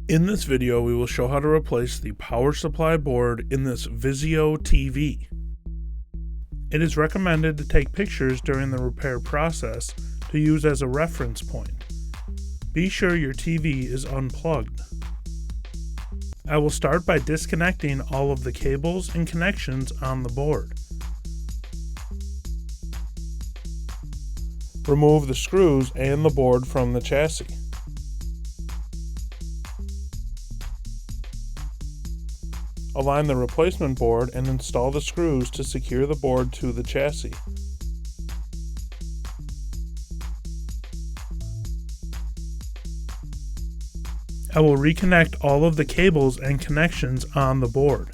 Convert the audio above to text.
In this video, we will show how to replace the power supply board in this Vizio TV. It is recommended to take pictures during the repair process to use as a reference point. Be sure your TV is unplugged. I will start by disconnecting all of the cables and connections on the board. Remove the screws and the board from the chassis. Align the replacement board and install the screws to secure the board to the chassis. I will reconnect all of the cables and connections on the board.